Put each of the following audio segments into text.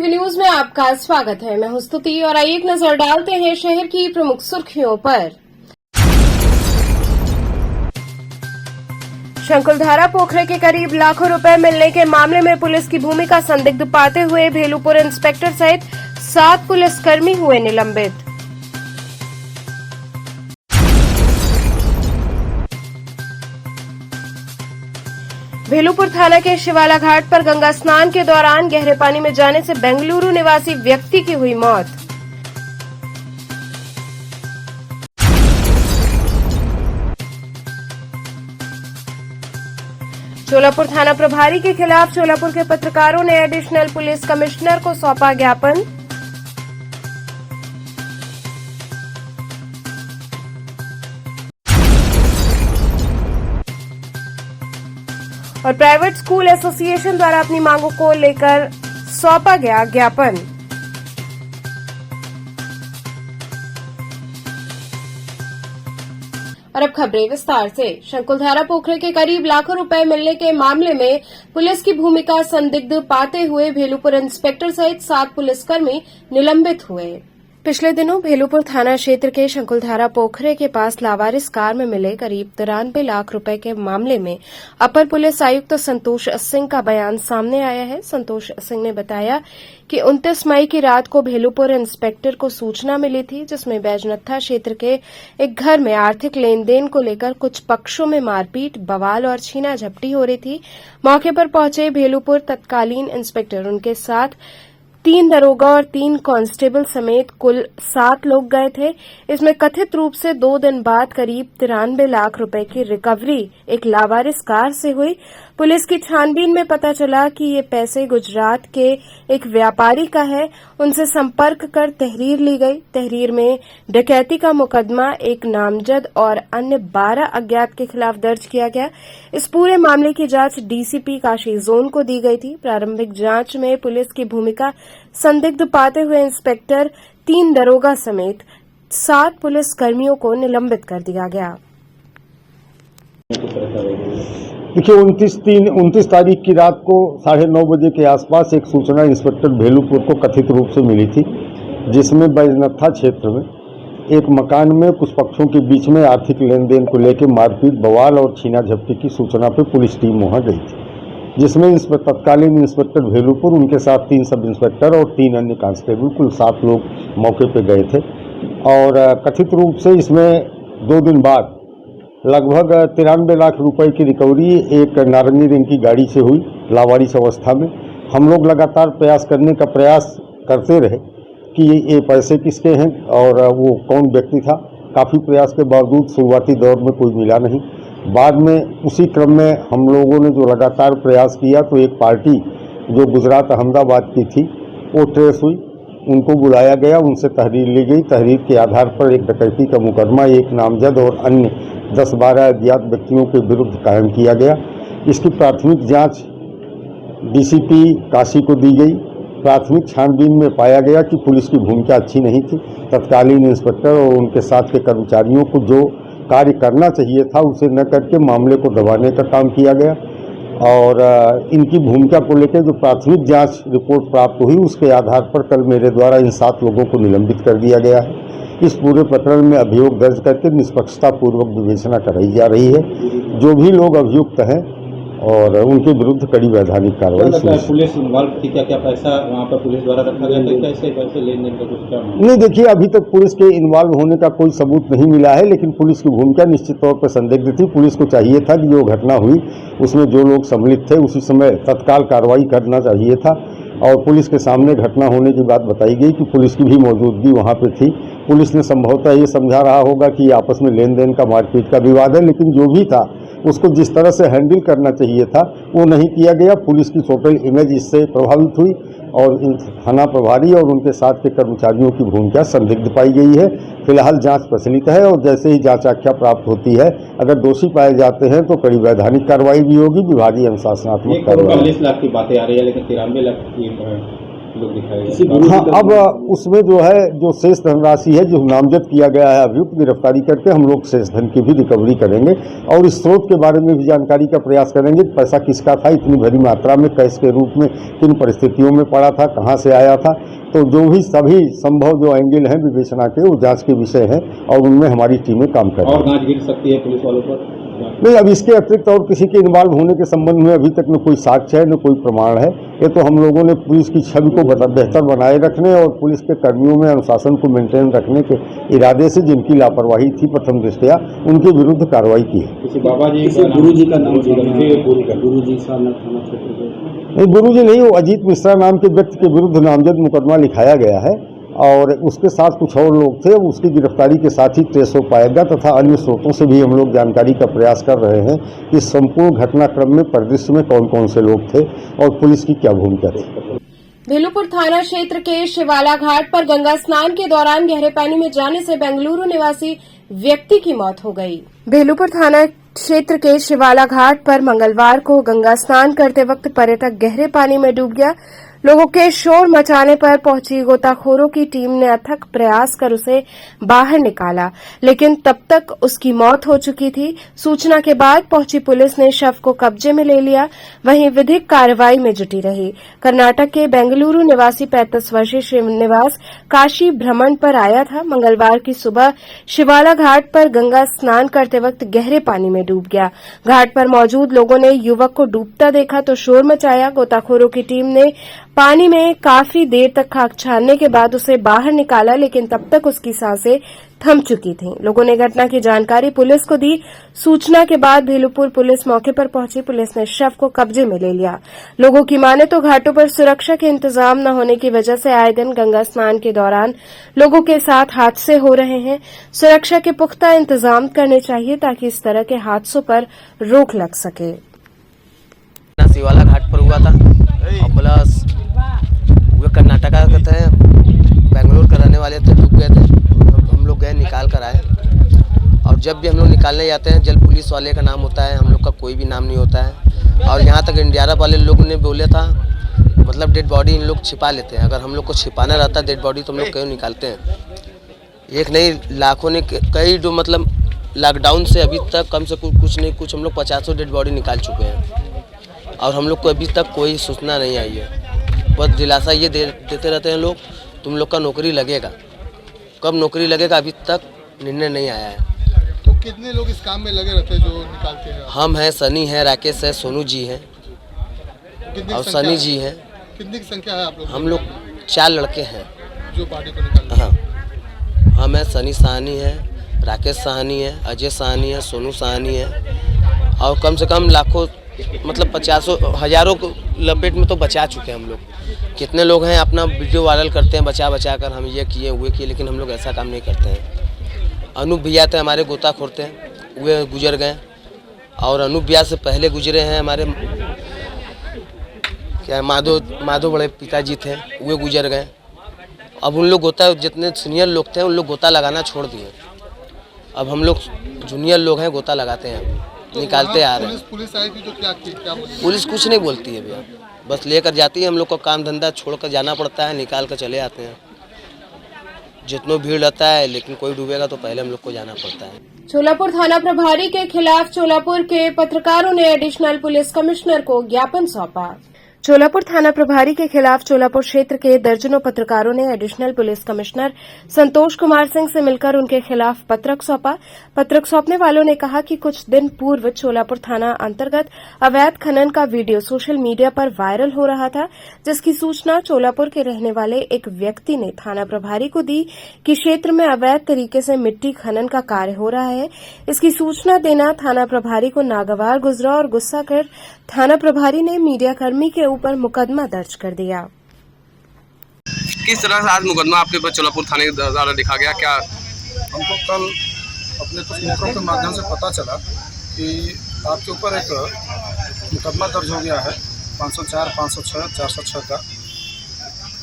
TV news में आपका स्वागत है। मैं हूं स्तुति और आइए एक नजर डालते हैं शहर की प्रमुख सुर्खियों पर। शंकुलधारा पोखरे के करीब लाखों रुपए मिलने के मामले में पुलिस की भूमिका संदिग्ध पाते हुए भेलूपुर इंस्पेक्टर सहित 7 पुलिसकर्मी हुए निलंबित। भेलूपुर थाना के शिवाला घाट पर गंगा स्नान के दौरान गहरे पानी में जाने से बेंगलुरु निवासी व्यक्ति की हुई मौत। चोलापुर थाना प्रभारी के खिलाफ चोलापुर के पत्रकारों ने एडिशनल पुलिस कमिश्नर को सौंपा ज्ञापन। और प्राइवेट स्कूल एसोसिएशन द्वारा अपनी मांगों को लेकर सौंपा गया ज्ञापन। और अब खबरें विस्तार से। शंकुलधारा पोखरे के करीब लाखों रुपए मिलने के मामले में पुलिस की भूमिका संदिग्ध पाते हुए भेलूपुर इंस्पेक्टर सहित 7 पुलिसकर्मी निलंबित हुए। पिछले दिनों भेलूपुर थाना क्षेत्र के शंकुलधारा पोखरे के पास लावारिस कार में मिले करीब 93 लाख रुपए के मामले में अपर पुलिस आयुक्त संतोष सिंह का बयान सामने आया है। संतोष सिंह ने बताया कि 29 मई की रात को भेलूपुर इंस्पेक्टर को सूचना मिली थी, जिसमें बैजनत्था क्षेत्र के एक घर में आर्थिक लेन देन को लेकर कुछ पक्षों में मारपीट, बवाल और छीना झपटी हो रही थी। मौके पर पहुंचे भेलूपुर तत्कालीन इंस्पेक्टर, उनके साथ 3 दरोगा और 3 कांस्टेबल समेत कुल 7 लोग गए थे। इसमें कथित रूप से 2 दिन बाद करीब 93 लाख रुपए की रिकवरी एक लावारिस कार से हुई। पुलिस की छानबीन में पता चला कि ये पैसे गुजरात के एक व्यापारी का है। उनसे संपर्क कर तहरीर ली गई। तहरीर में डकैती का मुकदमा एक नामजद और अन्य 12 अज्ञात के खिलाफ दर्ज किया गया। इस पूरे मामले की जांच डीसीपी काशी जोन को दी गई थी। प्रारंभिक जांच में पुलिस की भूमिका संदिग्ध पाते हुए इंस्पेक्टर, 3 दरोगा समेत 7 पुलिसकर्मियों को निलंबित कर दिया गया। देखिए 29 तारीख की रात को 9:30 बजे के आसपास एक सूचना इंस्पेक्टर भेलूपुर को कथित रूप से मिली थी, जिसमें बैजनत्था क्षेत्र में एक मकान में कुछ पक्षों के बीच में आर्थिक लेन देन को लेकर मारपीट, बवाल और छीना झपटी की सूचना पर पुलिस टीम वहां गई थी, जिसमें तत्कालीन इंस्पेक्टर भेलूपुर, उनके साथ 3 सब इंस्पेक्टर और 3 अन्य कांस्टेबल, कुल 7 लोग मौके पर गए थे। और कथित रूप से इसमें 2 दिन बाद लगभग 93 लाख रुपए की रिकवरी एक नारंगी रंग की गाड़ी से हुई लावारिस अवस्था में। हम लोग लगातार प्रयास करते रहे कि ये पैसे किसके हैं और वो कौन व्यक्ति था। काफ़ी प्रयास के बावजूद शुरुआती दौर में कोई मिला नहीं। बाद में उसी क्रम में हम लोगों ने जो लगातार प्रयास किया तो एक पार्टी जो गुजरात अहमदाबाद की थी वो ट्रेस हुई, उनको बुलाया गया, उनसे तहरीर ली गई। तहरीर के आधार पर एक डकैती का मुकदमा एक नामजद और अन्य 10-12 अज्ञात व्यक्तियों के विरुद्ध कायम किया गया। इसकी प्राथमिक जांच डीसीपी काशी को दी गई। प्राथमिक छानबीन में पाया गया कि पुलिस की भूमिका अच्छी नहीं थी। तत्कालीन इंस्पेक्टर और उनके साथ के कर्मचारियों को जो कार्य करना चाहिए था उसे न करके मामले को दबाने का काम किया गया। और इनकी भूमिका को लेकर जो प्राथमिक जांच रिपोर्ट प्राप्त हुई उसके आधार पर कल मेरे द्वारा इन 7 लोगों को निलंबित कर दिया गया है। इस पूरे प्रकरण में अभियोग दर्ज करके निष्पक्षता पूर्वक विवेचना कराई जा रही है। जो भी लोग अभियुक्त हैं और उनके विरुद्ध कड़ी वैधानिक कार्रवाई। पुलिस इन्वॉल्व थी क्या पैसा वहाँ पर पुलिस द्वारा रखा गया था? कैसे पैसे लेन देन का कुछ क्या नहीं, देखिए अभी तक पुलिस के इन्वॉल्व होने का कोई सबूत नहीं मिला है, लेकिन पुलिस की भूमिका निश्चित तौर पर संदिग्ध थी। पुलिस को चाहिए था कि जो घटना हुई उसमें जो लोग सम्मिलित थे उसी समय तत्काल कार्रवाई करना चाहिए था। और पुलिस के सामने घटना होने की बात बताई गई कि पुलिस की भी मौजूदगी वहाँ पे थी। पुलिस ने संभवतः ये समझा रहा होगा कि आपस में लेन देन का मारपीट का विवाद है, लेकिन जो भी था उसको जिस तरह से हैंडल करना चाहिए था वो नहीं किया गया। पुलिस की टोटल इमेज इससे प्रभावित हुई और थाना प्रभारी और उनके साथ के कर्मचारियों की भूमिका संदिग्ध पाई गई है। फिलहाल जांच प्रचलित है और जैसे ही जांच आख्या प्राप्त होती है, अगर दोषी पाए जाते हैं तो कड़ी वैधानिक कार्रवाई भी होगी, विभागीय अनुशासनात्मक कार्रवाई। 40 लाख की बातें आ रही है, लेकिन 93 लाख की लोग दिखाए गए? हाँ, अब उसमें जो है जो शेष धनराशि है जो नामजद किया गया है अभियुक्त गिरफ्तारी करके हम लोग शेष धन की भी रिकवरी करेंगे और इस स्रोत के बारे में भी जानकारी का प्रयास करेंगे। पैसा किसका था, इतनी बड़ी मात्रा में कैश के रूप में किन परिस्थितियों में पड़ा था, कहाँ से आया था, तो जो भी सभी संभव जो एंगल हैं विवेचना के वो जांच के विषय हैं और उनमें हमारी टीमें काम कर रही हैं। और गांठ गिर सकती है पुलिस वालों पर? नहीं, अब इसके अतिरिक्त और किसी के इन्वॉल्व होने के संबंध में अभी तक न कोई साक्ष्य है न कोई प्रमाण है। ये तो हम लोगों ने पुलिस की छवि को बेहतर बनाए रखने और पुलिस के कर्मियों में अनुशासन को मेंटेन रखने के इरादे से जिनकी लापरवाही थी प्रथम दृष्टया उनके विरुद्ध कार्रवाई की है। किसी बाबा जी गुरु जी का नाम गुरु जी सारनाथ थाना क्षेत्र के नहीं, गुरु जी नहीं, वो अजीत मिश्रा नाम के व्यक्ति के विरुद्ध नामजद मुकदमा लिखाया गया है और उसके साथ कुछ और लोग थे। उसकी गिरफ्तारी के साथ ही ट्रेस हो पाएगा तथा अन्य स्रोतों से भी हम लोग जानकारी का प्रयास कर रहे हैं कि संपूर्ण घटनाक्रम में परिदृश्य में कौन कौन से लोग थे और पुलिस की क्या भूमिका थी। भेलूपुर थाना क्षेत्र के शिवाला घाट पर गंगा स्नान के दौरान गहरे पानी में जाने से बेंगलुरु निवासी व्यक्ति की मौत हो गई। भेलूपुर थाना क्षेत्र के शिवाला घाट पर मंगलवार को गंगा स्नान करते वक्त पर्यटक गहरे पानी में डूब गया। लोगों के शोर मचाने पर पहुंची गोताखोरों की टीम ने अथक प्रयास कर उसे बाहर निकाला, लेकिन तब तक उसकी मौत हो चुकी थी। सूचना के बाद पहुंची पुलिस ने शव को कब्जे में ले लिया, वहीं विधिक कार्रवाई में जुटी रही। कर्नाटक के बेंगलुरु निवासी 35 वर्षीय श्रीनिवास काशी भ्रमण पर आया था। मंगलवार की सुबह शिवाला घाट पर गंगा स्नान करते वक्त गहरे पानी में डूब गया। घाट पर मौजूद लोगों ने युवक को डूबता देखा तो शोर मचाया। गोताखोरों की टीम ने पानी में काफी देर तक खाक छानने के बाद उसे बाहर निकाला, लेकिन तब तक उसकी सांसें थम चुकी थीं। लोगों ने घटना की जानकारी पुलिस को दी। सूचना के बाद भेलूपुर पुलिस मौके पर पहुंची। पुलिस ने शव को कब्जे में ले लिया। लोगों की माने तो घाटों पर सुरक्षा के इंतजाम न होने की वजह से आए दिन गंगा स्नान के दौरान लोगों के साथ हादसे हो रहे हैं। सुरक्षा के पुख्ता इंतजाम करने चाहिए ताकि इस तरह के हादसों पर रोक लग सके। शिवाला घाट पर हुआ था और प्लस वे कर्नाटका के थे, बेंगलुरु के रहने वाले थे, डूब गए थे। हम लोग गए निकाल कर आए और जब भी हम लोग निकालने जाते हैं जल पुलिस वाले का नाम होता है, हम लोग का कोई भी नाम नहीं होता है। और यहाँ तक एनडीआरएफ वाले लोगों ने बोले था मतलब डेड बॉडी इन लोग छिपा लेते हैं। अगर हम लोग को छिपाना रहता डेड बॉडी तो हम लोग क्यों निकालते हैं। एक नहीं लाखों ने कई जो मतलब लॉकडाउन से अभी तक कम से कुछ नहीं कुछ हम लोग 50 डेड बॉडी निकाल चुके हैं और हम लोग को अभी तक कोई सूचना नहीं आई है। बस दिलासा ये देते रहते हैं लोग तुम लोग का नौकरी लगेगा, कब नौकरी लगेगा अभी तक निर्णय नहीं आया है। तो कितने लोग इस काम में लगे रहते हैं जो निकालते हैं? हम हैं, सनी है, राकेश है, सोनू जी हैं और सनी जी हैं। कितनी की संख्या है आप लोग? हम लोग 4 लड़के हैं जो बॉडी को निकालते हैं। हाँ, हम हैं, सनी साहनी है, राकेश साहनी है, अजय साहनी है, सोनू साहनी है और कम से कम लाखों मतलब 50 हजारों को लपेट में तो बचा चुके हैं हम लोग। कितने लोग हैं अपना वीडियो वायरल करते हैं बचा कर हम ये किए हुए किए, लेकिन हम लोग ऐसा काम नहीं करते हैं। अनूप भैया थे हमारे गोताखोर थे, वे गुजर गए और अनूप भैया से पहले गुजरे हैं हमारे क्या माधो बड़े पिताजी थे, वे गुजर गए। अब उन लोग गोता जितने सीनियर लोग थे उन लोग गोता लगाना छोड़ दिए। अब हम लोग जूनियर लोग हैं गोता लगाते हैं, अभी निकालते आ रहे हैं। पुलिस आई थी तो क्या बोली? पुलिस कुछ नहीं बोलती है भैया, बस लेकर जाती है। हम लोग को काम धंधा छोड़कर जाना पड़ता है, निकाल कर चले आते हैं। जितना भीड़ रहता है लेकिन कोई डूबेगा तो पहले हम लोग को जाना पड़ता है। चोलापुर थाना प्रभारी के खिलाफ चोलापुर के पत्रकारों ने एडिशनल पुलिस कमिश्नर को ज्ञापन सौंपा। चोलापुर थाना प्रभारी के खिलाफ चोलापुर क्षेत्र के दर्जनों पत्रकारों ने additional police commissioner Santosh Kumar Singh से मिलकर उनके खिलाफ पत्रक सौंपा। पत्रक सौंपने वालों ने कहा कि कुछ दिन पूर्व चोलापुर थाना अंतर्गत अवैध खनन का वीडियो सोशल मीडिया पर वायरल हो रहा था, जिसकी सूचना चोलापुर के रहने वाले एक व्यक्ति ने थाना प्रभारी को दी कि क्षेत्र में अवैध तरीके से मिट्टी खनन का कार्य हो रहा है। इसकी सूचना देना थाना प्रभारी को नागवार गुजरा और गुस्सा कर थाना प्रभारी ने मीडियाकर्मी के ऊपर मुकदमा दर्ज कर दिया। किस तरह से आज मुकदमा आपके ऊपर चोलापुर थाने द्वारा लिखा गया? क्या हमको कल अपने कुछ मित्रों के माध्यम से पता चला कि आपके ऊपर एक मुकदमा दर्ज हो गया है 504, 506, 406 का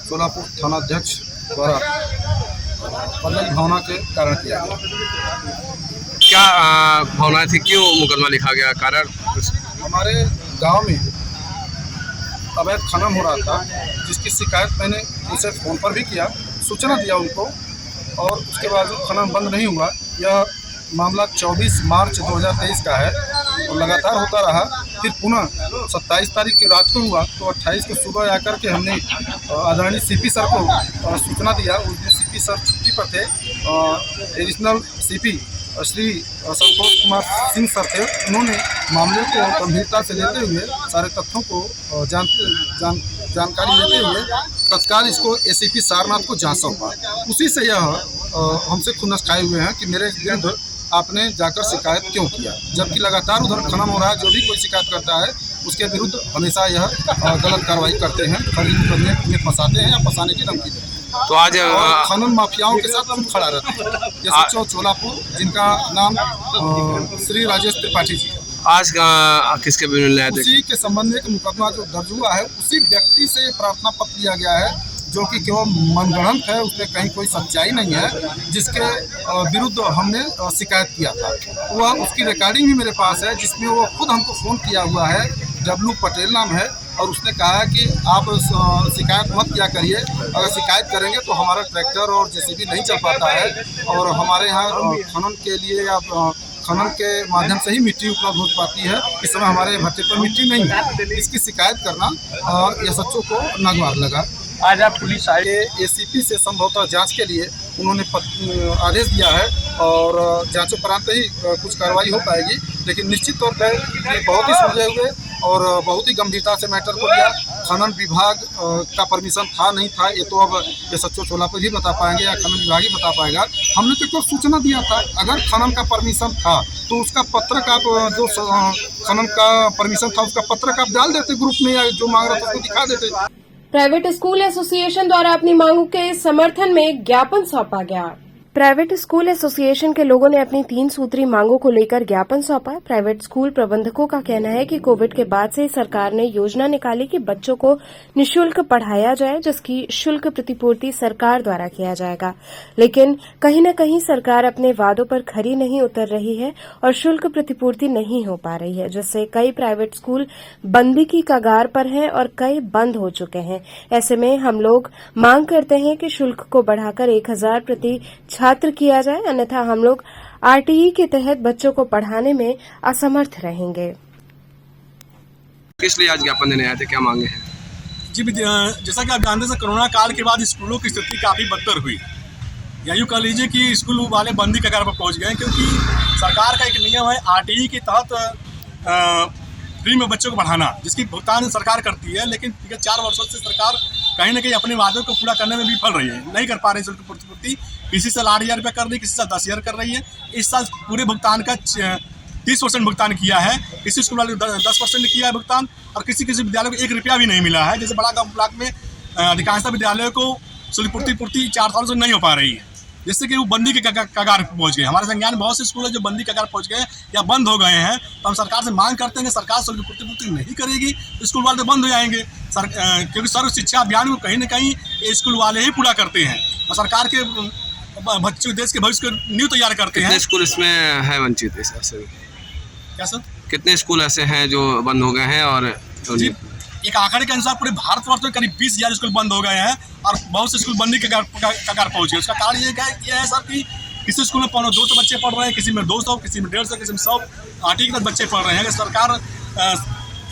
चोलापुर थानाध्यक्ष द्वारा पल्लवी भावना के कारण किया गया। क्या भावनाएं थी, क्यों मुकदमा लिखा गया? कारण हमारे गांव में अवैध खनन हो रहा था, जिसकी शिकायत मैंने उनसे फ़ोन पर भी किया, सूचना दिया उनको, और उसके बाद खनन बंद नहीं हुआ। यह मामला 24 मार्च 2023 का है और लगातार होता रहा। फिर पुनः 27 तारीख की रात को हुआ, तो 28 को सुबह आकर के हमने आदरणीय सीपी सर को सूचना दिया। उस दिन सीपी सर छुट्टी पर थे। Additional CP Shri Santosh Kumar Singh sir थे। उन्होंने मामले को गंभीरता से लेते हुए सारे तथ्यों को जानकारी लेते हुए तत्काल इसको एसीपी सारनाथ को जांच सौंपा। उसी से यह हमसे खुन्नस खाए हुए हैं कि मेरे विरुद्ध आपने जाकर शिकायत क्यों किया, जबकि लगातार उधर खनन हो रहा है। जो भी कोई शिकायत करता है उसके विरुद्ध हमेशा यह गलत कार्रवाई करते हैं, खरीद करने में फंसाते हैं या फंसाने की धमकी देते हैं। तो आज और खनन माफियाओं के साथ खुद खड़ा रहते हैं। जैसे चोलापुर, जिनका नाम श्री राजेश त्रिपाठी जी, आज किसके विरुद्ध आए थे? उसी के संबंध में एक मुकदमा जो दर्ज हुआ है, उसी व्यक्ति से प्रार्थना पत्र लिया गया है, जो कि केवल मनगढ़ंत है, उसमें कहीं कोई सच्चाई नहीं है, जिसके विरुद्ध हमने शिकायत किया था। वह उसकी रिकॉर्डिंग भी मेरे पास है, जिसमें वो खुद हमको फ़ोन किया हुआ है। डब्लू पटेल नाम है, और उसने कहा है कि आप शिकायत मत किया करिए, अगर शिकायत करेंगे तो हमारा ट्रैक्टर और जेसीबी नहीं चल पाता है, और हमारे यहाँ खनन के लिए या खनन के माध्यम से ही मिट्टी उपलब्ध हो पाती है। इस समय हमारे भट्टे पर मिट्टी नहीं है। इसकी शिकायत करना और एसएचओ को नागवार लगा। आज आप पुलिस आए, एसीपी से संभवतः जांच के लिए उन्होंने आदेश दिया है, और जांचोपरांत ही कुछ कार्रवाई हो पाएगी। लेकिन निश्चित तौर पर बहुत ही सुलझे हुए और बहुत ही गंभीरता से मैटर को लिया। खनन विभाग का परमिशन था नहीं था, ये तो अब एसएचओ चोलापुर ही बता पाएंगे या खनन विभाग ही बता पाएगा। हमने तो कोई सूचना दिया था, अगर खनन का परमिशन था तो उसका पत्रक आप जो खनन का परमिशन था उसका पत्रक आप डाल देते ग्रुप में, या जो मांग रहा था उसको दिखा देते। प्राइवेट स्कूल एसोसिएशन द्वारा अपनी मांगों के समर्थन में ज्ञापन सौंपा गया। प्राइवेट स्कूल एसोसिएशन के लोगों ने अपनी 3 सूत्री मांगों को लेकर ज्ञापन सौंपा। प्राइवेट स्कूल प्रबंधकों का कहना है कि कोविड के बाद से सरकार ने योजना निकाली कि बच्चों को निःशुल्क पढ़ाया जाए, जिसकी शुल्क प्रतिपूर्ति सरकार द्वारा किया जाएगा। लेकिन कहीं न कहीं सरकार अपने वादों पर खरी नहीं उतर रही है और शुल्क प्रतिपूर्ति नहीं हो पा रही है, जिससे कई प्राइवेट स्कूल बंदी की कगार पर हैं और कई बंद हो चुके हैं। ऐसे में हम लोग मांग करते हैं कि शुल्क को बढ़ाकर 1000 प्रति छात्र किया जाए, अन्यथा हम लोग आरटीई के तहत बच्चों को पढ़ाने में असमर्थ रहेंगे। किस लिए आज ज्ञापन देने आए थे, क्या मांगे हैं? जी, जैसा कि आप जानते हैं, कोरोना काल के बाद स्कूलों की स्थिति काफ़ी बदतर हुई, या यूँ कह लीजिए कि स्कूल वाले बंदी कगार पर पहुंच गए, क्योंकि सरकार का एक नियम है आरटीई के तहत फ्री में बच्चों को पढ़ाना, जिसकी भुगतान सरकार करती है। लेकिन पिछले 4 वर्षों से सरकार कहीं न कहीं अपने वादों को पूरा करने में विफल रही है, नहीं कर पा रही शुल्क प्रतिपूर्ति। किसी साल 8,000 रुपये कर रही है, किसी साल 10,000 कर रही है। इस साल पूरे भुगतान का 30% भुगतान किया है, किसी स्कूल वाले 10% किया है भुगतान, और किसी विद्यालय को 1 रुपया भी नहीं मिला है। जैसे बड़ा गाँव ब्लॉक में अधिकांशतः विद्यालयों को शुल्क प्रतिपूर्ति 4 सालों से नहीं हो पा रही है, जिससे कि वो बंदी के कगार पर पहुंच गए। हमारे संज्ञान बहुत से स्कूल है जो बंदी के कगार पहुंच गए या बंद हो गए हैं। तो हम सरकार से मांग करते हैं कि सरकार शुल्क प्रतिपूर्ति नहीं करेगी तो स्कूल वाले बंद हो जाएंगे। क्योंकि सर्व शिक्षा अभियान को कहीं ना कहीं स्कूल वाले ही पूरा करते हैं, और सरकार के बच्चों देश के भविष्य को नींव तैयार करते हैं। कितने स्कूल इसमें है वंचित? ऐसे क्या सर? कितने स्कूल ऐसे हैं जो बंद हो गए हैं? और एक आंकड़े के अनुसार पूरे भारतवर्ष में करीब 20,000 स्कूल बंद हो गए हैं, और बहुत से स्कूल बंदी के कगार पहुंचे। उसका कारण ये है सर कि किसी स्कूल में 200 बच्चे पढ़ रहे हैं, किसी में 200, किसी में 150, किसी में 100 आरटीई के तहत बच्चे पढ़ रहे हैं। अगर सरकार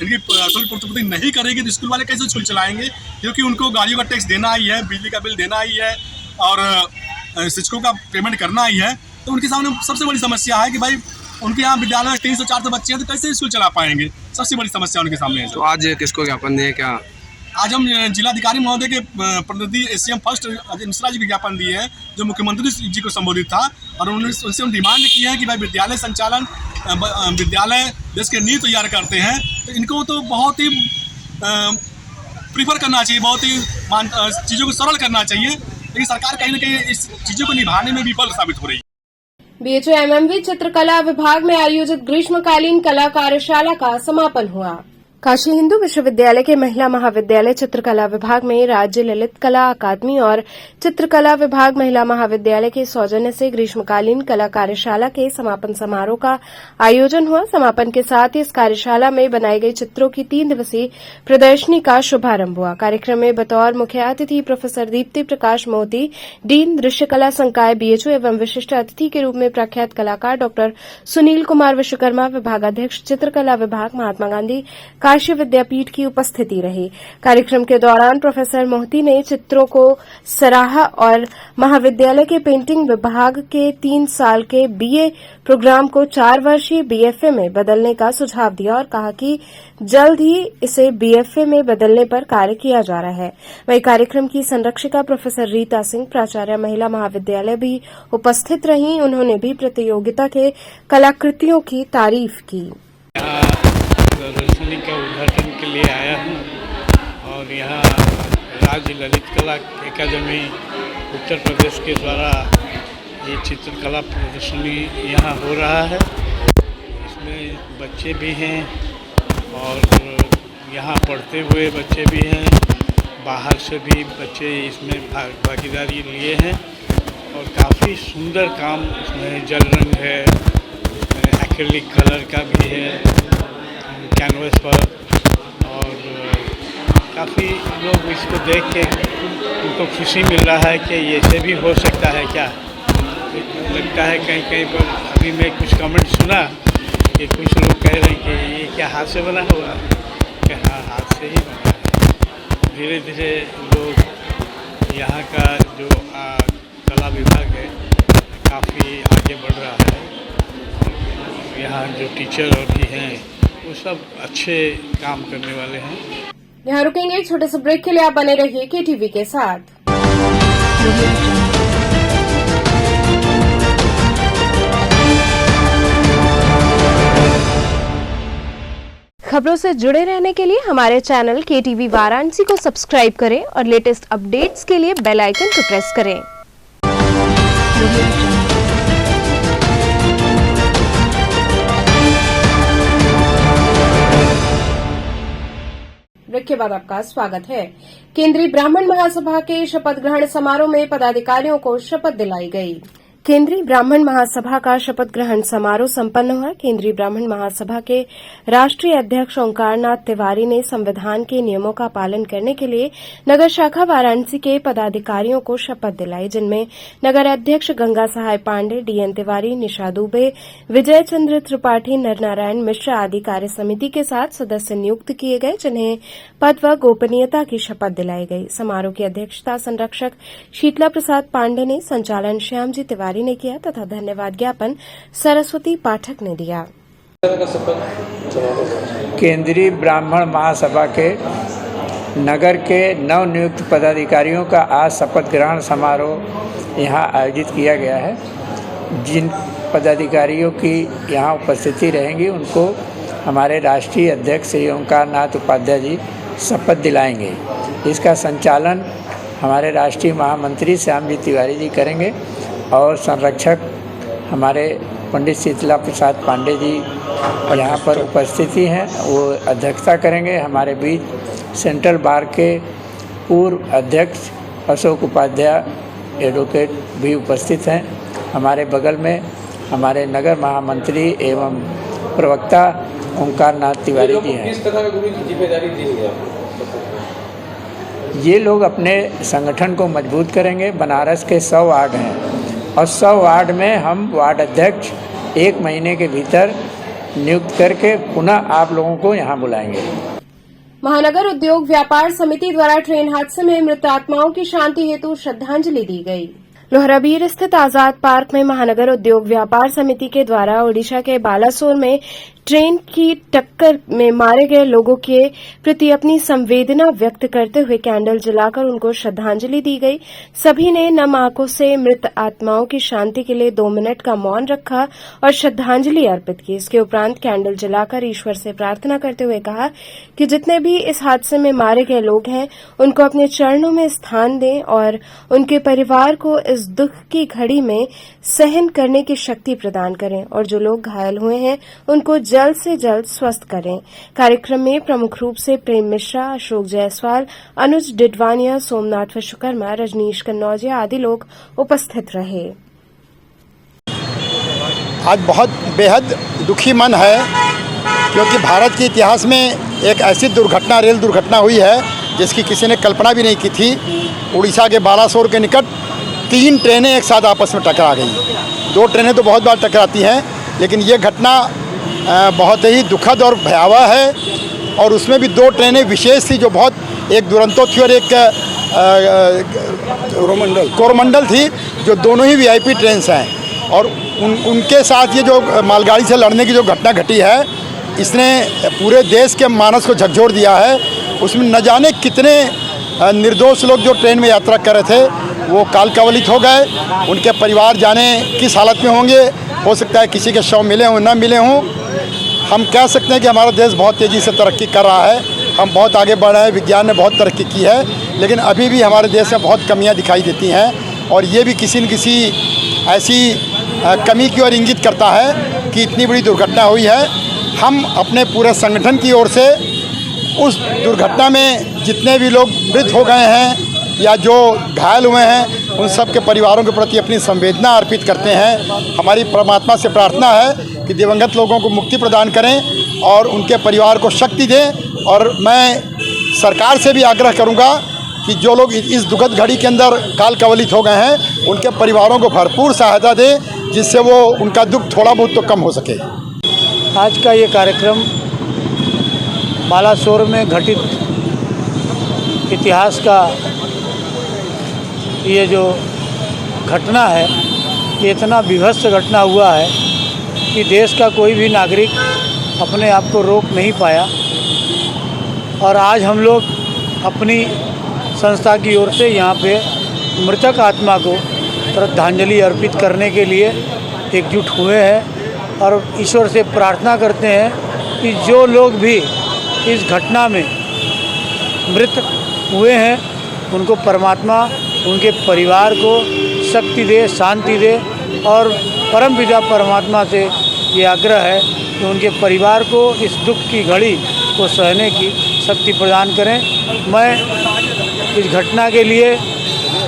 इनकी शुल्क प्रतिपूर्ति नहीं करेगी तो स्कूल वाले कैसे स्कूल चलाएंगे? क्योंकि उनको गाड़ियों का टैक्स देना ही है, बिजली का बिल देना ही है, और शिक्षकों का पेमेंट करना ही है। तो उनके सामने सबसे बड़ी समस्या है कि भाई उनके यहाँ विद्यालय में 300-400 बच्चे हैं, तो कैसे स्कूल चला पाएंगे? सबसे बड़ी समस्या उनके सामने है। तो आज किसको ज्ञापन दें? क्या आज हम जिलाधिकारी महोदय के प्रतिनिधि एसीएम फर्स्ट अजय मिश्रा जी को ज्ञापन दिए हैं, जो मुख्यमंत्री जी को संबोधित था, और उनसे हम डिमांड की है कि भाई विद्यालय संचालन, विद्यालय देश के नींव तैयार करते हैं, तो इनको तो बहुत ही प्रीफर करना चाहिए, बहुत ही चीज़ों को सरल करना चाहिए। लेकिन सरकार कहीं ना कहीं इस चीज़ों को निभाने में विफल साबित हो रही है। बीएचयू एमएमवी चित्रकला विभाग में आयोजित ग्रीष्मकालीन कला कार्यशाला का समापन हुआ। काशी हिंदू विश्वविद्यालय के महिला महाविद्यालय चित्रकला विभाग में राज्य ललित कला अकादमी और चित्रकला विभाग महिला महाविद्यालय के सौजन्य से ग्रीष्मकालीन कला कार्यशाला के समापन समारोह का आयोजन हुआ। समापन के साथ ही इस कार्यशाला में बनाई गई चित्रों की 3 दिवसीय प्रदर्शनी का शुभारंभ हुआ। कार्यक्रम में बतौर मुख्य अतिथि प्रोफेसर दीप्ति प्रकाश मोदी, डीन दृश्यकला संकाय बीएचयू एवं विशिष्ट अतिथि के रूप में प्रख्यात कलाकार डॉ सुनील कुमार विश्वकर्मा, विभागाध्यक्ष चित्रकला विभाग महात्मा गांधी काशी विद्यापीठ की उपस्थिति रही। कार्यक्रम के दौरान प्रोफेसर मोहती ने चित्रों को सराहा और महाविद्यालय के पेंटिंग विभाग के 3 साल के बीए प्रोग्राम को 4 वर्षीय बीएफए में बदलने का सुझाव दिया और कहा कि जल्द ही इसे बीएफए में बदलने पर कार्य किया जा रहा है। वहीं कार्यक्रम की संरक्षिका प्रोफेसर रीता सिंह, प्राचार्य महिला महाविद्यालय भी उपस्थित रहीं। उन्होंने भी प्रतियोगिता के कलाकृतियों की तारीफ की। प्रदर्शनी के उद्घाटन के लिए आया हूँ और यहाँ राज्य ललित कला अकादमी उत्तर प्रदेश के द्वारा ये चित्रकला प्रदर्शनी यहाँ हो रहा है। इसमें बच्चे भी हैं और यहाँ पढ़ते हुए बच्चे भी हैं, बाहर से भी बच्चे इसमें भागीदारी लिए हैं और काफ़ी सुंदर काम इसमें जल रंग है, एक्रिलिक कलर का भी है कैनवस पर और काफ़ी लोग इसको देख के उनको खुशी मिल रहा है कि ये से भी हो सकता है क्या। लगता है कहीं कहीं पर अभी मैं कुछ कमेंट सुना कि कुछ लोग कह रहे हैं कि ये क्या हाथ से बना हुआ, कि हाँ हाथ से ही बना है। धीरे धीरे लोग यहाँ का जो कला विभाग है काफ़ी आगे बढ़ रहा है। यहाँ जो टीचर और भी हैं वो सब अच्छे काम करने वाले हैं। यहाँ रुकेंगे एक छोटे से ब्रेक के लिए। आप बने रहिए केटीवी के साथ। खबरों से जुड़े रहने के लिए हमारे चैनल केटीवी वाराणसी को सब्सक्राइब करें और लेटेस्ट अपडेट्स के लिए बेल आइकन को प्रेस करें। ब्रेक के बाद आपका स्वागत है। केंद्रीय ब्राह्मण महासभा के शपथ ग्रहण समारोह में पदाधिकारियों को शपथ दिलाई गई। केंद्रीय ब्राह्मण महासभा का शपथ ग्रहण समारोह संपन्न हुआ। केंद्रीय ब्राह्मण महासभा के राष्ट्रीय अध्यक्ष ओंकारनाथ तिवारी ने संविधान के नियमों का पालन करने के लिए नगर शाखा वाराणसी के पदाधिकारियों को शपथ दिलाई, जिनमें नगर अध्यक्ष गंगा सहाय पांडे, डीएन तिवारी, निशा दुबे, विजय चंद्र त्रिपाठी, नरनारायण मिश्र आदि कार्य समिति के साथ सदस्य नियुक्त किए गए, जिन्हें पद व गोपनीयता की शपथ दिलाई गई। समारोह की अध्यक्षता संरक्षक शीतला प्रसाद पांडे ने, संचालन श्यामजी तिवारी ने किया तथा धन्यवाद ज्ञापन सरस्वती पाठक ने दिया। केंद्रीय ब्राह्मण महासभा के नगर के नवनियुक्त पदाधिकारियों का आज शपथ ग्रहण समारोह यहाँ आयोजित किया गया है। जिन पदाधिकारियों की यहाँ उपस्थिति रहेंगी उनको हमारे राष्ट्रीय अध्यक्ष श्री ओंकारनाथ उपाध्याय जी शपथ दिलाएंगे। इसका संचालन हमारे राष्ट्रीय महामंत्री श्यामजी तिवारी जी करेंगे और संरक्षक हमारे पंडित शीतला प्रसाद पांडे जी यहाँ पर उपस्थिति हैं, वो अध्यक्षता करेंगे। हमारे बीच सेंट्रल बार के पूर्व अध्यक्ष अशोक उपाध्याय एडवोकेट भी उपस्थित हैं। हमारे बगल में हमारे नगर महामंत्री एवं प्रवक्ता ओंकारनाथ तिवारी जी हैं। किस तरह की जिम्मेदारी दी हुई है? ये लोग अपने संगठन को मजबूत करेंगे। बनारस के 100 वार्ड हैं और 100 वार्ड में हम वार्ड अध्यक्ष 1 महीने के भीतर नियुक्त करके पुनः आप लोगों को यहाँ बुलाएंगे। महानगर उद्योग व्यापार समिति द्वारा ट्रेन हादसे में मृत आत्माओं की शांति हेतु श्रद्धांजलि दी गई। लोहराबीर स्थित आजाद पार्क में महानगर उद्योग व्यापार समिति के द्वारा ओडिशा के बालासोर में ट्रेन की टक्कर में मारे गए लोगों के प्रति अपनी संवेदना व्यक्त करते हुए कैंडल जलाकर उनको श्रद्धांजलि दी गई। सभी ने नम आंखों से मृत आत्माओं की शांति के लिए 2 मिनट का मौन रखा और श्रद्धांजलि अर्पित की। इसके उपरांत कैंडल जलाकर ईश्वर से प्रार्थना करते हुए कहा कि जितने भी इस हादसे में मारे गए लोग हैं उनको अपने चरणों में स्थान दें और उनके परिवार को इस दुख की घड़ी में सहन करने की शक्ति प्रदान करें और जो लोग घायल हुए हैं उनको जल्द से जल्द स्वस्थ करें। कार्यक्रम में प्रमुख रूप से प्रेम मिश्रा, अशोक जायसवाल, अनुज डिडवानिया, सोमनाथ विश्वकर्मा, रजनीश कन्नौजिया आदि लोग उपस्थित रहे। आज बहुत बेहद दुखी मन है क्योंकि भारत के इतिहास में एक ऐसी दुर्घटना, रेल दुर्घटना हुई है जिसकी किसी ने कल्पना भी नहीं की थी। उड़ीसा के बालासोर के निकट 3 ट्रेनें एक साथ आपस में टकरा गई। 2 ट्रेनें तो बहुत बार टकराती हैं, लेकिन ये घटना बहुत ही दुखद और भयावह है। और उसमें भी 2 ट्रेनें विशेष थी जो बहुत, एक दुरंतो थी और एक कोरोमंडल थी, जो दोनों ही VIP ट्रेन्स हैं। और उनके साथ ये जो मालगाड़ी से लड़ने की जो घटना घटी है, इसने पूरे देश के मानस को झकझोर दिया है। उसमें न जाने कितने निर्दोष लोग जो ट्रेन में यात्रा कर रहे थे वो काल कवलित हो गए। उनके परिवार जाने किस हालत में होंगे, हो सकता है किसी के शव मिले हों, ना मिले हों। हम कह सकते हैं कि हमारा देश बहुत तेज़ी से तरक्की कर रहा है, हम बहुत आगे बढ़ रहे हैं, विज्ञान ने बहुत तरक्की की है, लेकिन अभी भी हमारे देश में बहुत कमियां दिखाई देती हैं। और ये भी किसी न किसी ऐसी कमी की ओर इंगित करता है कि इतनी बड़ी दुर्घटना हुई है। हम अपने पूरे संगठन की ओर से उस दुर्घटना में जितने भी लोग मृत हो गए हैं या जो घायल हुए हैं, उन सब के परिवारों के प्रति अपनी संवेदना अर्पित करते हैं। हमारी परमात्मा से प्रार्थना है कि दिवंगत लोगों को मुक्ति प्रदान करें और उनके परिवार को शक्ति दें। और मैं सरकार से भी आग्रह करूंगा कि जो लोग इस दुखद घड़ी के अंदर काल कवलित हो गए हैं, उनके परिवारों को भरपूर सहायता दें, जिससे वो उनका दुख थोड़ा बहुत तो कम हो सके। आज का ये कार्यक्रम बालासोर में घटित इतिहास का ये जो घटना है, ये इतना विभत्स घटना हुआ है कि देश का कोई भी नागरिक अपने आप को रोक नहीं पाया। और आज हम लोग अपनी संस्था की ओर से यहाँ पे मृतक आत्मा को श्रद्धांजलि अर्पित करने के लिए एकजुट हुए हैं और ईश्वर से प्रार्थना करते हैं कि जो लोग भी इस घटना में मृत हुए हैं, उनको परमात्मा उनके परिवार को शक्ति दे, शांति दे। और परमपिता परमात्मा से ये आग्रह है कि उनके परिवार को इस दुख की घड़ी को सहने की शक्ति प्रदान करें। मैं इस घटना के लिए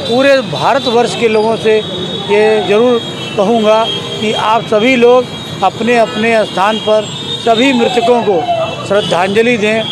पूरे भारतवर्ष के लोगों से ये ज़रूर कहूँगा कि आप सभी लोग अपने अपने स्थान पर सभी मृतकों को श्रद्धांजलि दें,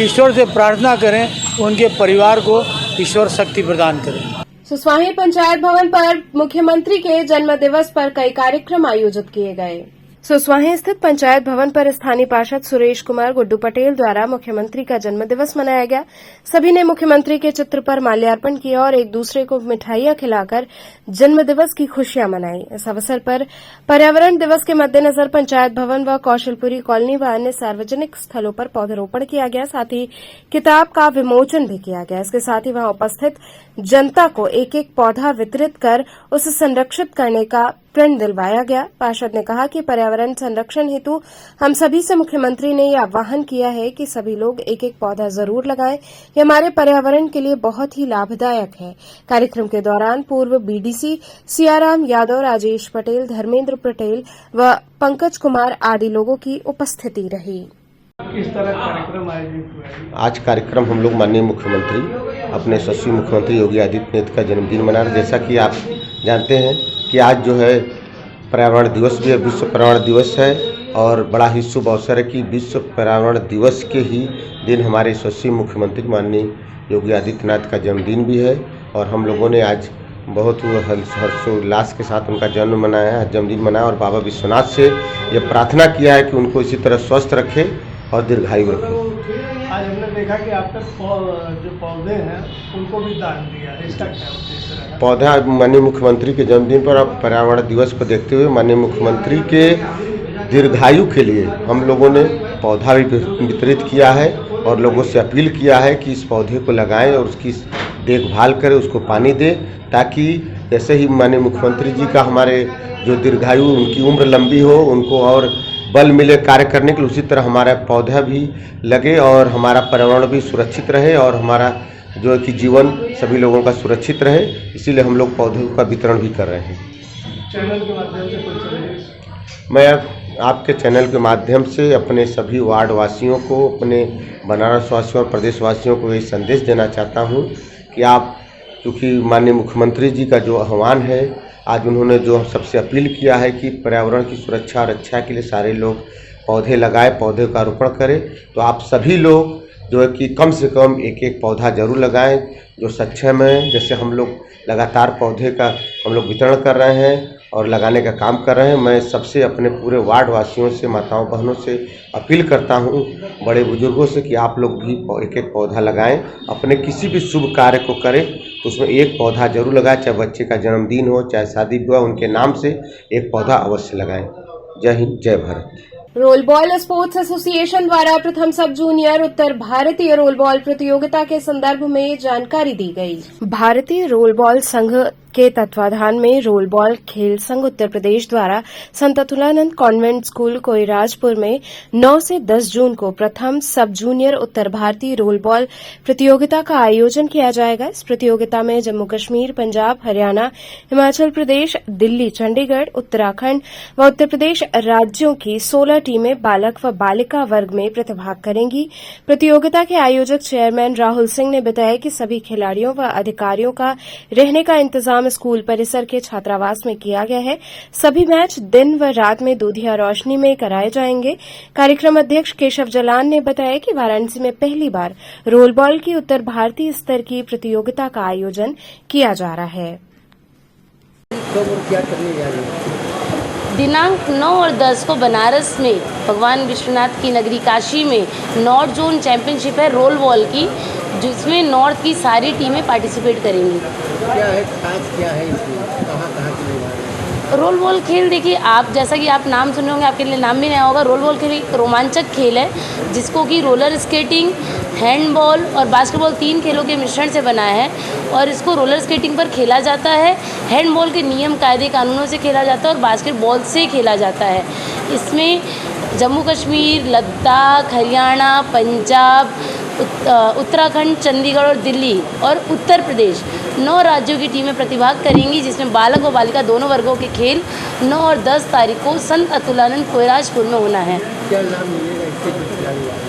ईश्वर से प्रार्थना करें, उनके परिवार को ईश्वर शक्ति प्रदान करें। सुस्वाही पंचायत भवन पर मुख्यमंत्री के जन्म दिवस पर कई कार्यक्रम आयोजित किए गए। सुस्वाही स्थित पंचायत भवन पर स्थानीय पार्षद सुरेश कुमार गुड्डू पटेल द्वारा मुख्यमंत्री का जन्म दिवस मनाया गया। सभी ने मुख्यमंत्री के चित्र पर माल्यार्पण किया और एक दूसरे को मिठाइयां खिलाकर जन्म दिवस की खुशियां मनाई। इस अवसर पर पर्यावरण दिवस के मद्देनजर पंचायत भवन व कौशलपुरी कॉलोनी व अन्य सार्वजनिक स्थलों पर पौधरोपण किया गया, साथ ही किताब का विमोचन भी किया गया। इसके साथ ही वहां उपस्थित जनता को एक एक पौधा वितरित कर उसे संरक्षित करने का प्रण दिलवाया गया। पार्षद ने कहा कि पर्यावरण संरक्षण हेतु हम सभी से मुख्यमंत्री ने यह आह्वान किया है कि सभी लोग एक एक पौधा जरूर लगाएं। ये हमारे पर्यावरण के लिए बहुत ही लाभदायक है। कार्यक्रम के दौरान पूर्व बीडीसी सियाराम यादव, राजेश पटेल, धर्मेंद्र पटेल व पंकज कुमार आदि लोगों की उपस्थिति रही। किस तरह कार्यक्रम आयोजित हुआ? आज कार्यक्रम हम लोग माननीय मुख्यमंत्री, अपने यशस्वी मुख्यमंत्री योगी आदित्यनाथ का जन्मदिन मना रहे। जैसा कि आप जानते हैं कि आज जो है पर्यावरण दिवस भी है, विश्व पर्यावरण दिवस है और बड़ा ही शुभ अवसर है कि विश्व पर्यावरण दिवस के ही दिन हमारे यशस्वी मुख्यमंत्री माननीय योगी आदित्यनाथ का जन्मदिन भी है। और हम लोगों ने आज बहुत हर्षोल्लास के साथ उनका जन्मदिन मनाया और बाबा विश्वनाथ से ये प्रार्थना किया है कि उनको इसी तरह स्वस्थ रखे और दीर्घायु रखें। आज हमने देखा कि आप तक जो पौधे हैं उनको भी दान दिया, इसका क्या उद्देश्य है? पौधा माननीय मुख्यमंत्री के जन्मदिन पर और पर्यावरण दिवस को देखते हुए माननीय मुख्यमंत्री के दीर्घायु के लिए हम लोगों ने पौधा भी वितरित किया है और लोगों से अपील किया है कि इस पौधे को लगाएं और उसकी देखभाल करें, उसको पानी दें, ताकि जैसे ही माननीय मुख्यमंत्री जी का हमारे जो दीर्घायु, उनकी उम्र लंबी हो, उनको और बल मिले कार्य करने के लिए, उसी तरह हमारा पौधा भी लगे और हमारा पर्यावरण भी सुरक्षित रहे और हमारा जो है कि जीवन सभी लोगों का सुरक्षित रहे। इसीलिए हम लोग पौधों का वितरण भी कर रहे हैं। चैनल के माध्यम से कोई संदेश? मैं आपके चैनल के माध्यम से अपने सभी वार्ड वासियों को, अपने बनारस वासियों और प्रदेश वासियों को ये संदेश देना चाहता हूँ कि आप, क्योंकि माननीय मुख्यमंत्री जी का जो आह्वान है, आज उन्होंने जो सबसे अपील किया है कि पर्यावरण की सुरक्षा और रक्षा के लिए सारे लोग पौधे लगाएं, पौधे का रोपण करें, तो आप सभी लोग जो है कि कम से कम एक एक पौधा जरूर लगाएं जो सक्षम है। जैसे हम लोग लगातार पौधे का हम लोग वितरण कर रहे हैं और लगाने का काम कर रहे हैं। मैं सबसे अपने पूरे वार्ड वासियों से, माताओं बहनों से अपील करता हूं, बड़े बुजुर्गों से, कि आप लोग भी एक एक पौधा लगाएं। अपने किसी भी शुभ कार्य को करें तो उसमें एक पौधा जरूर लगाएं, चाहे बच्चे का जन्मदिन हो, चाहे शादी विवाह, उनके नाम से एक पौधा अवश्य लगाएं। जय हिंद, जय Bharat. Role ball sports association द्वारा प्रथम सब जूनियर उत्तर भारतीय रोल बॉल प्रतियोगिता के संदर्भ में जानकारी दी गई। भारतीय रोल बॉल संघ के तत्वाधान में रोल बॉल खेल संघ उत्तर प्रदेश द्वारा संत अतुलानंद कॉन्वेंट स्कूल कोइराजपुर में 9 से 10 जून को प्रथम सब जूनियर उत्तर भारतीय रोल बॉल प्रतियोगिता का आयोजन किया जाएगा। इस प्रतियोगिता में जम्मू कश्मीर, पंजाब, हरियाणा, हिमाचल प्रदेश, दिल्ली, चंडीगढ़, उत्तराखंड व उत्तर प्रदेश राज्यों की 16 टीमें बालक व बालिका वर्ग में प्रतिभाग करेंगी। प्रतियोगिता के आयोजक चेयरमैन राहुल सिंह ने बताया कि सभी खिलाड़ियों व अधिकारियों का रहने का इंतजाम स्कूल परिसर के छात्रावास में किया गया है। सभी मैच दिन व रात में दूधिया रोशनी में कराए जाएंगे। कार्यक्रम अध्यक्ष केशव जलान ने बताया कि वाराणसी में पहली बार रोल बॉल की उत्तर भारतीय स्तर की प्रतियोगिता का आयोजन किया जा रहा है। दिनांक 9 और 10 को बनारस में भगवान विश्वनाथ की नगरी काशी में नॉर्थ जोन चैंपियनशिप है रोल बॉल की, जिसमें नॉर्थ की सारी टीमें पार्टिसिपेट करेंगी। क्या है खास, क्या है इसमें, कहाँ की रोल बॉल खेल देखिए, आप जैसा कि आप नाम सुने होंगे, आपके लिए नाम भी नया होगा। रोल बॉल खेल एक रोमांचक खेल है जिसको कि रोलर स्केटिंग, हैंडबॉल और बास्केटबॉल 3 खेलों के मिश्रण से बना है और इसको रोलर स्केटिंग पर खेला जाता है, हैंडबॉल के नियम कायदे कानूनों से खेला जाता है और बास्केटबॉल से खेला जाता है। इसमें जम्मू कश्मीर, लद्दाख, हरियाणा, पंजाब, उत्तराखंड, चंडीगढ़ और दिल्ली और उत्तर प्रदेश 9 राज्यों की टीमें प्रतिभाग करेंगी, जिसमें बालक और बालिका दोनों वर्गों के खेल 9 और 10 तारीख को संत अतुलानंद कोइराजपुर में होना है। क्या नाम मिलेगा इसके?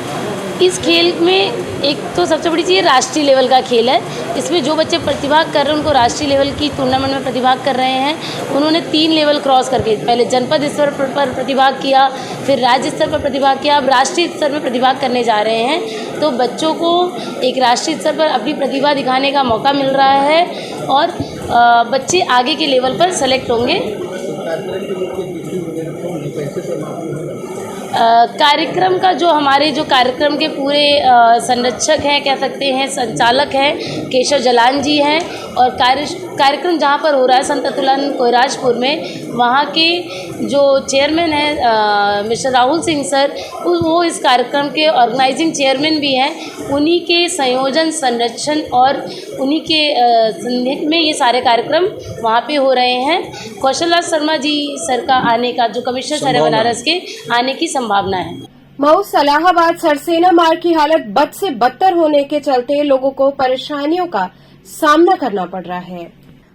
इस खेल में एक तो सबसे बड़ी चीज़ राष्ट्रीय लेवल का खेल है। इसमें जो बच्चे प्रतिभाग कर रहे हैं उनको राष्ट्रीय लेवल की टूर्नामेंट में प्रतिभाग कर रहे हैं। उन्होंने 3 लेवल क्रॉस करके पहले जनपद स्तर पर प्रतिभाग किया, फिर राज्य स्तर पर प्रतिभाग किया, अब राष्ट्रीय स्तर में प्रतिभाग करने जा रहे हैं। तो बच्चों को एक राष्ट्रीय स्तर पर अपनी प्रतिभा दिखाने का मौका मिल रहा है और बच्चे आगे के लेवल पर सेलेक्ट होंगे। कार्यक्रम का जो हमारे जो कार्यक्रम के पूरे संरक्षक हैं, कह सकते हैं संचालक हैं, केशव जलान जी हैं और कार्यक्रम जहाँ पर हो रहा है संत अतुलानंद कोइराजपुर में, वहाँ के जो चेयरमैन हैं मिस्टर राहुल सिंह सर, वो इस कार्यक्रम के ऑर्गेनाइजिंग चेयरमैन भी हैं। उन्हीं के संयोजन, संरक्षण और उन्हीं के संदिग्ध में ये सारे कार्यक्रम वहाँ पे हो रहे हैं। कौशल राज शर्मा जी सर का आने का, जो कमिश्नर सर है बनारस के, आने की संभावना है। मऊ सलाहाबाद सरसेना मार्ग की हालत बद से बदतर होने के चलते लोगों को परेशानियों का सामना करना पड़ रहा है।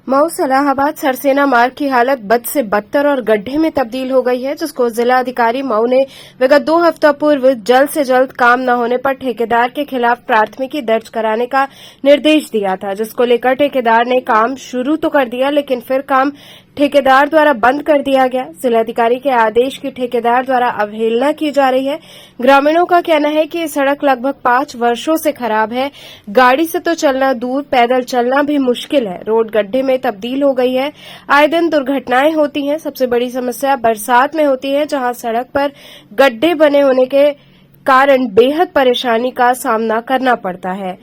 मऊ सलाहाबाद सरसेना मार्ग की हालत बद से बदतर और गड्ढे में तब्दील हो गई है, जिसको जिला अधिकारी मऊ ने विगत 2 हफ्ता पूर्व जल्द से जल्द काम न होने पर ठेकेदार के खिलाफ प्राथमिकी दर्ज कराने का निर्देश दिया था, जिसको लेकर ठेकेदार ने काम शुरू तो कर दिया, लेकिन फिर काम ठेकेदार द्वारा बंद कर दिया गया। जिलाधिकारी के आदेश की ठेकेदार द्वारा अवहेलना की जा रही है। ग्रामीणों का कहना है कि ये सड़क लगभग 5 वर्षों से खराब है। गाड़ी से तो चलना दूर, पैदल चलना भी मुश्किल है। रोड गड्ढे में तब्दील हो गई है। आए दिन दुर्घटनाएं होती हैं। सबसे बड़ी समस्या बरसात में होती है, जहां सड़क पर गड्ढे बने होने के कारण बेहद परेशानी का सामना करना पड़ता है।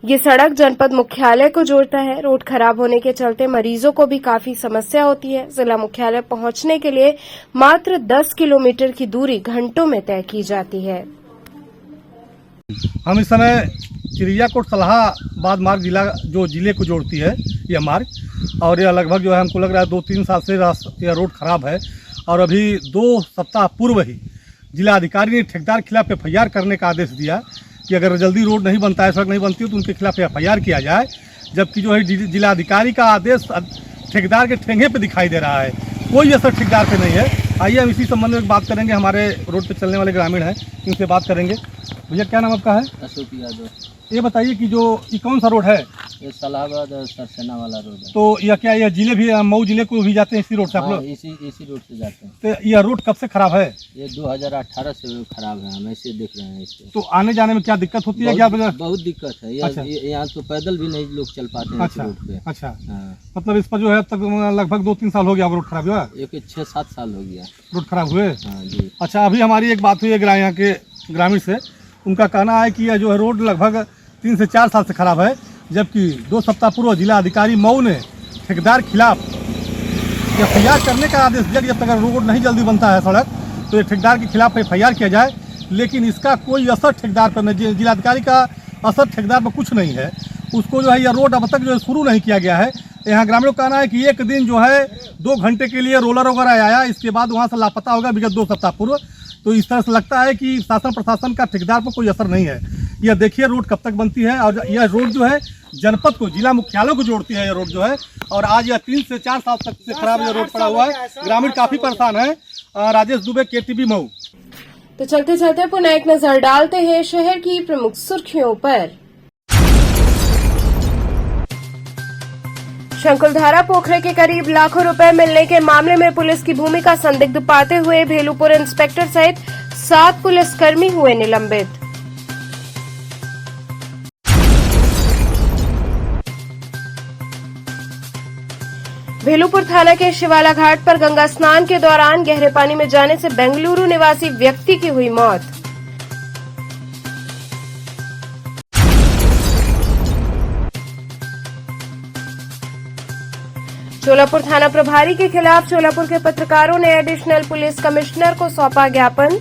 ये सड़क जनपद मुख्यालय को जोड़ता है। रोड खराब होने के चलते मरीजों को भी काफी समस्या होती है। जिला मुख्यालय पहुंचने के लिए मात्र 10 किलोमीटर की दूरी घंटों में तय की जाती है। हम इस समय चिड़ियाकोट सलाहाबाद मार्ग जिले को जोड़ती है यह मार्ग, और यह लगभग जो है हमको लग रहा है 2-3 साल से यह रोड खराब है। और अभी 2 सप्ताह पूर्व ही जिला अधिकारी ने ठेकेदार के खिलाफ FIR करने का आदेश दिया कि अगर जल्दी रोड नहीं बनता है, सड़क नहीं बनती है, तो उनके खिलाफ FIR किया जाए। जबकि जो है जिला अधिकारी का आदेश ठेकेदार के ठेंगे पे दिखाई दे रहा है, कोई असर ठेकेदार पे नहीं है। आइए हम इसी संबंध में बात करेंगे, हमारे रोड पे चलने वाले ग्रामीण हैं, इनसे बात करेंगे। भैया क्या नाम आपका है? अशोक यादव। ये बताइए कि जो ये कौन सा रोड है? ये सलाहाबाद और सरसेना वाला रोड है। तो यह क्या यह जिले भी, मऊ जिले को भी जाते हैं इसी रोड से आप लोग? इसी रोड से जाते हैं। तो यह रोड कब से खराब है? ये 2018 से खराब है, हम ऐसे देख रहे हैं इसको। तो आने जाने में क्या दिक्कत होती है? क्या बहुत दिक्कत है। अच्छा। यहाँ तो पैदल भी नहीं लोग चल पाते हैं। अच्छा, इस रोड पे। अच्छा। हाँ। मतलब इस पर जो है अब तक लगभग 2-3 साल हो गया रोड खराब हुआ? 6-7 साल हो गया रोड खराब हुए। हाँ जी। अच्छा, अभी हमारी एक बात हुई है यहाँ के ग्रामीण से, उनका कहना है कि यह जो है रोड लगभग 3 से 4 साल से खराब है, जबकि 2 सप्ताह पूर्व जिला अधिकारी मऊ ने ठेकेदार खिलाफ FIR करने का आदेश दिया कि जब तक रोड नहीं जल्दी बनता है सड़क तो ये ठेकेदार के खिलाफ FIR किया जाए, लेकिन इसका कोई असर ठेकेदार पर नहीं, जिलाधिकारी का असर ठेकेदार पर कुछ नहीं है। उसको जो है यह रोड अब तक जो है शुरू नहीं किया गया है। यहाँ ग्रामीणों का कहना है कि एक दिन जो है 2 घंटे के लिए रोलर वगैरह आया, इसके बाद वहाँ से लापता होगा विगत 2 सप्ताह पूर्व। तो इस तरह से लगता है कि शासन प्रशासन का ठेकेदार पर कोई असर नहीं है। यह देखिए रोड कब तक बनती है, और यह रोड जो है जनपद को, जिला मुख्यालय को जोड़ती है यह रोड जो है, और आज यह 3 से 4 साल तक से खराब यह रोड पड़ा हुआ है। ग्रामीण काफी परेशान है। राजेश दुबे, KTV मऊ। तो चलते चलते पुनः एक नजर डालते हैं शहर की प्रमुख सुर्खियों पर। शंकुलधारा पोखरे के करीब लाखों रुपए मिलने के मामले में पुलिस की भूमिका संदिग्ध पाते हुए भेलूपुर इंस्पेक्टर सहित 7 पुलिसकर्मी हुए निलंबित। भेलूपुर थाना के शिवाला घाट पर गंगा स्नान के दौरान गहरे पानी में जाने से बेंगलुरु निवासी व्यक्ति की हुई मौत। चोलापुर थाना प्रभारी के खिलाफ चोलापुर के पत्रकारों ने एडिशनल पुलिस कमिश्नर को सौंपा ज्ञापन।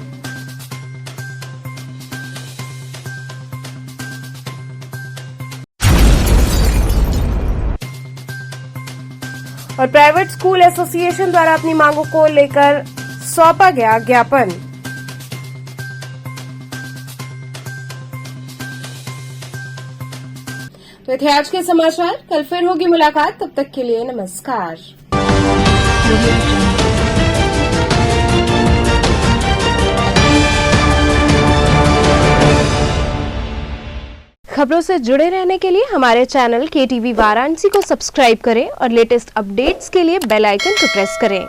और प्राइवेट स्कूल एसोसिएशन द्वारा अपनी मांगों को लेकर सौंपा गया ज्ञापन। तो थे आज के समाचार, कल फिर होगी मुलाकात, तब तक के लिए नमस्कार। खबरों से जुड़े रहने के लिए हमारे चैनल KTV वाराणसी को सब्सक्राइब करें और लेटेस्ट अपडेट्स के लिए बेल आइकन को प्रेस करें।